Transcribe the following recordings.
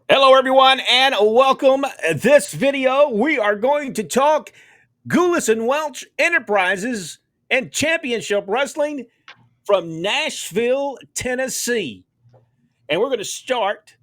Hello, everyone, and welcome. This video, we are going to talk Gulas and Welch Enterprises and Championship Wrestling from Nashville, Tennessee. And we're going to start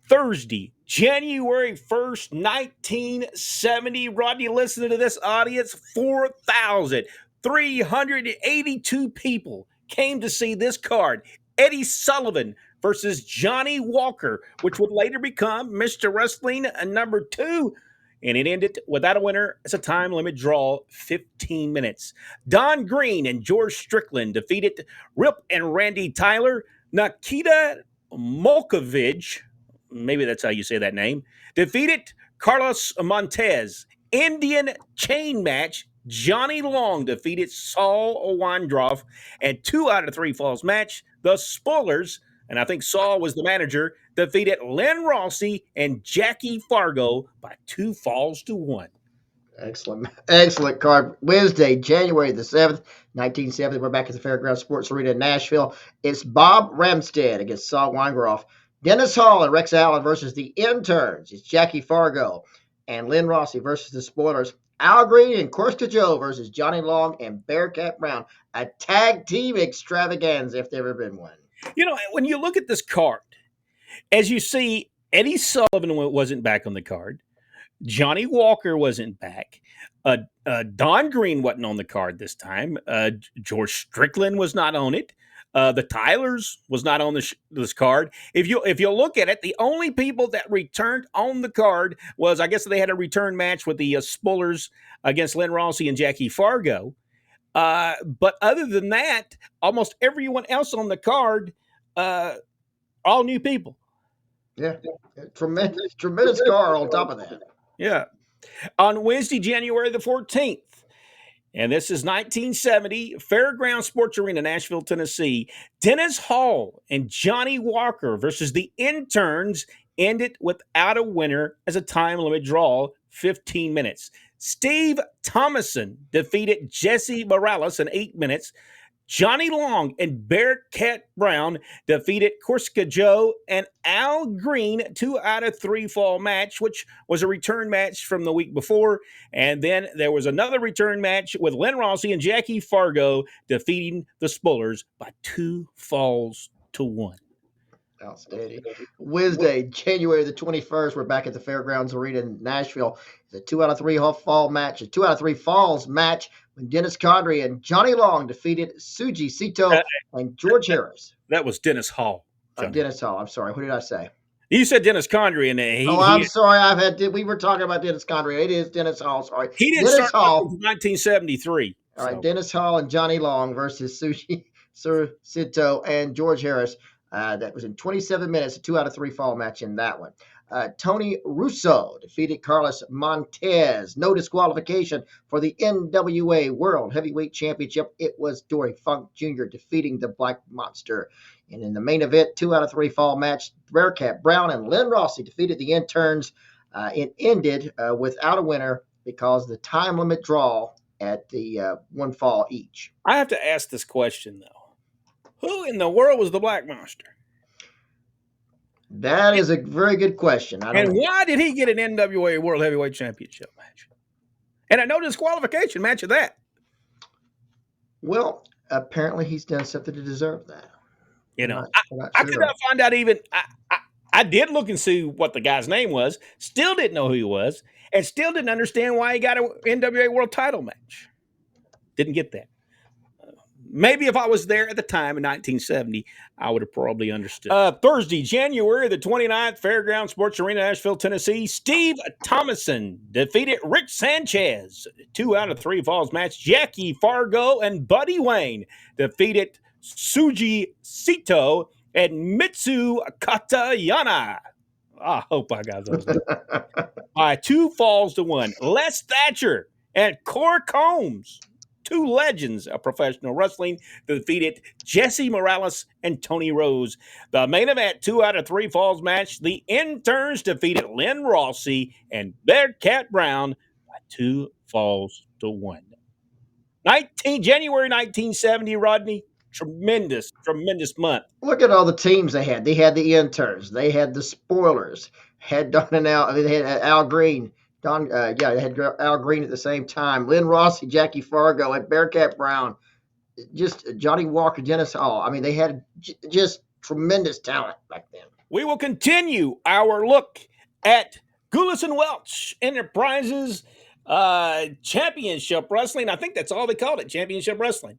Thursday, January 1st, 1970. Rodney, listening to this audience, 4,382 people came to see this card. Eddie Sullivan versus Johnny Walker, which would later become Mr. Wrestling number two. And it ended without a winner. It's a time limit draw, 15 minutes. Don Green and George Strickland defeated Rip and Randy Tyler. Nikita Molkovich, maybe that's how you say that name, defeated Carlos Montez. Indian chain match, Johnny Long defeated Saul Wandroff. And 2 out of 3 falls match, the Spoilers, and I think Saul was the manager, defeated Len Rossi and Jackie Fargo by 2 falls to 1. Excellent card. Wednesday, January the 7th, 1970. We're back at the Fairgrounds Sports Arena in Nashville. It's Bob Ramstead against Saul Weingroff. Dennis Hall and Rex Allen versus the Interns. It's Jackie Fargo and Lynn Rossi versus the Spoilers. Al Green and Corsica Joe versus Johnny Long and Bearcat Brown. A tag team extravaganza if there ever been one. You know, when you look at this card, as you see, Eddie Sullivan wasn't back on the card. Johnny Walker wasn't back. Don Green wasn't on the card this time. George Strickland was not on it. The Tylers was not on this card. If you look at it, the only people that returned on the card was, I guess they had a return match with the Spoilers against Len Rossi and Jackie Fargo. But other than that, almost everyone else on the card, all new people. Yeah. Tremendous card on top of that. Yeah. On Wednesday, January the 14th, and this is 1970, Fairground Sports Arena, Nashville, Tennessee, Dennis Hall and Johnny Walker versus the Interns ended without a winner as a time limit draw, 15 minutes. Steve Thomason defeated Jesse Morales in 8 minutes. Johnny Long and Bearcat Brown defeated Corsica Joe and Al Green, 2 out of 3 fall match, which was a return match from the week before. And then there was another return match with Len Rossi and Jackie Fargo defeating the Spoilers by 2 falls to 1. Outstanding. Wednesday, January the 21st, we're back at the Fairgrounds Arena in Nashville. It's a 2 out of 3 fall match, a 2 out of 3 falls match when Dennis Condrey and Johnny Long defeated Suji Sito and George Harris. That was Dennis Hall. Dennis Hall. I'm sorry. What did I say? You said Dennis Condrey, and I'm sorry. We were talking about Dennis Condrey. It is Dennis Hall. Sorry. He didn't Dennis start Hall. 1973. All right. Dennis Hall and Johnny Long versus Suji Sito and George Harris. That was in 27 minutes, a 2 out of 3 fall match in that one. Tony Russo defeated Carlos Montez. No disqualification for the NWA World Heavyweight Championship. It was Dory Funk Jr. defeating the Black Monster. And in the main event, 2 out of 3 fall match, Bearcat Brown and Len Rossi defeated the Interns. It ended without a winner because the time limit draw at the 1 fall each. I have to ask this question, though. Who in the world was the Black Monster? That is a very good question. And why did he get an NWA World Heavyweight Championship match? And a no disqualification match of that. Well, apparently he's done something to deserve that. You know, I could not find out even. I did look and see what the guy's name was. Still didn't know who he was, and still didn't understand why he got an NWA World Title match. Didn't get that. Maybe if I was there at the time in 1970, I would have probably understood. Thursday, January the 29th, Fairground Sports Arena, Nashville, Tennessee. Steve Thomason defeated Rick Sanchez. 2 out of 3 falls match. Jackie Fargo and Buddy Wayne defeated Suji Sito and Mitsu Katayana. I hope I got those. By 2 falls to 1. Les Thatcher and Cor Combs, 2 legends of professional wrestling, defeated Jesse Morales and Tony Rose. The main event, 2 out of 3 falls match. The Interns defeated Len Rossi and Bearcat Brown by 2 falls to 1. January 1970, Rodney. tremendous month. Look at all the teams they had. They had the interns. They had the spoilers. Had Don and Al. I mean, they had Al Green. They had Al Green at the same time. Lynn Rossi, Jackie Fargo, and Bearcat Brown. Just Johnny Walker, Dennis Hall. I mean, they had just tremendous talent back then. We will continue our look at Gulas and Welch Enterprises Championship Wrestling. I think that's all they called it, Championship Wrestling.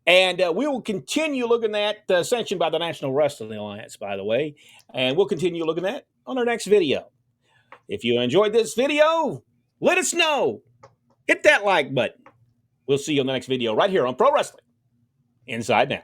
And we will continue looking at sanctioned by the National Wrestling Alliance, by the way. And we'll continue looking at that on our next video. If you enjoyed this video, let us know. Hit that like button. We'll see you on the next video right here on Pro Wrestling Inside Now.